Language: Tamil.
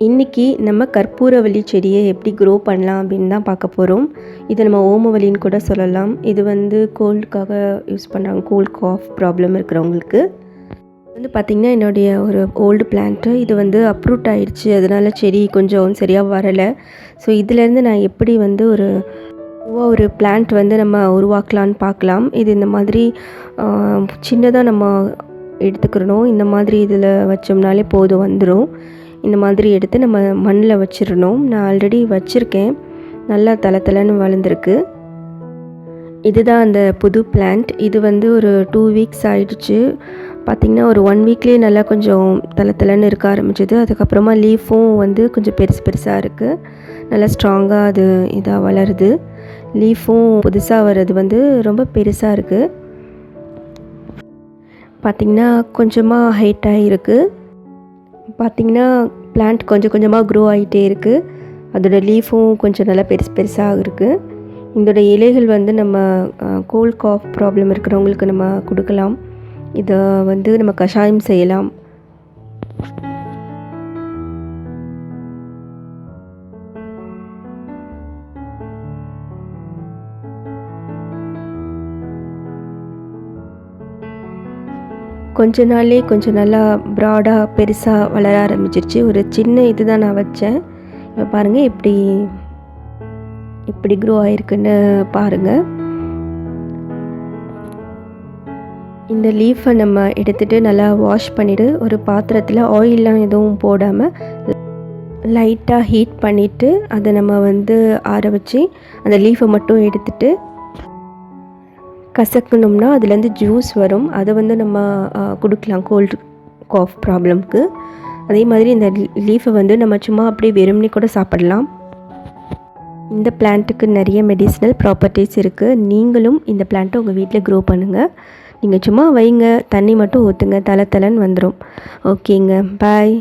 இன்றைக்கி நம்ம கற்பூரவள்ளி செடியை எப்படி க்ரோ பண்ணலாம் அப்படின்னு தான் பார்க்க போகிறோம். இது நம்ம ஓமவல்லின்னு கூட சொல்லலாம். இது வந்து கோல்டுக்காக யூஸ் பண்ணுறாங்க, கோல்ட் காஃப் ப்ராப்ளம் இருக்கிறவங்களுக்கு. வந்து பார்த்திங்கன்னா என்னுடைய ஒரு ஓல்டு பிளான்ட்டு இது வந்து அப்ரூட் ஆகிடுச்சு. அதனால் செடி கொஞ்சம் சரியாக வரலை. ஸோ இதிலேருந்து நான் எப்படி வந்து ஒரு பிளான்ட் வந்து நம்ம உருவாக்கலான்னு பார்க்கலாம். இது இந்த மாதிரி சின்னதாக நம்ம எடுத்துக்கிறணும். இந்த மாதிரி இதில் வச்சோம்னாலே போதும், வந்துடும். இந்த மாதிரி எடுத்து நம்ம மண்ணில் வச்சிடணும். நான் ஆல்ரெடி வச்சுருக்கேன், நல்லா தளன்னு வளர்ந்துருக்கு. இதுதான் அந்த புது பிளான்ட். இது வந்து ஒரு 2 வீக்ஸ் ஆகிடுச்சு. பார்த்திங்கன்னா ஒரு 1 வீக்லேயே நல்லா கொஞ்சம் தளன்னு இருக்க ஆரம்பிச்சிது. அதுக்கப்புறமா லீஃபும் வந்து கொஞ்சம் பெருசாக இருக்குது. நல்லா ஸ்ட்ராங்காக அது இதாக வளருது. லீஃபும் புதுசாக வர்றது வந்து ரொம்ப பெருசாக இருக்குது. பார்த்திங்கன்னா கொஞ்சமாக ஹைட்டாக இருக்குது. பார்த்திங்கன்னா பிளான்ட் கொஞ்சம் கொஞ்சமாக க்ரோ ஆகிட்டே இருக்குது. அதோடய லீஃபும் கொஞ்சம் நல்லா பெருசாக இருக்குது. இதோட இலைகள் வந்து நம்ம கோல்ட் காஃப் ப்ராப்ளம் இருக்கிறவங்களுக்கு நம்ம கொடுக்கலாம். இதை வந்து நம்ம கஷாயம் செய்யலாம். கொஞ்சம் நல்லா ப்ராடாக பெருசாக வளர ஆரம்பிச்சிருச்சு. ஒரு சின்ன இது தான் நான் வச்சேன். இப்போ பாருங்கள் எப்படி க்ரோ ஆகிருக்குன்னு பாருங்கள். இந்த லீஃபை நம்ம எடுத்துகிட்டு நல்லா வாஷ் பண்ணிவிட்டு ஒரு பாத்திரத்தில் ஆயிலெலாம் எதுவும் போடாமல் லைட்டாக ஹீட் பண்ணிவிட்டு அதை நம்ம வந்து ஆற வச்சு அந்த லீஃபை மட்டும் எடுத்துகிட்டு கசக்கணும்னா அதுலேருந்து ஜூஸ் வரும். அதை வந்து நம்ம கொடுக்கலாம் கோல்டு காஃப் ப்ராப்ளம்க்கு. அதே மாதிரி இந்த லீஃபை வந்து நம்ம சும்மா அப்படியே வெறும்னே கூட சாப்பிடலாம். இந்த பிளான்ட்டுக்கு நிறைய மெடிசினல் ப்ராப்பர்ட்டிஸ் இருக்குது. நீங்களும் இந்த பிளான்ட்டை உங்கள் வீட்டில் க்ரோ பண்ணுங்கள். நீங்கள் சும்மா வைங்க, தண்ணி மட்டும் ஊற்றுங்க, தளன்னு வந்துடும். ஓகேங்க, பாய்.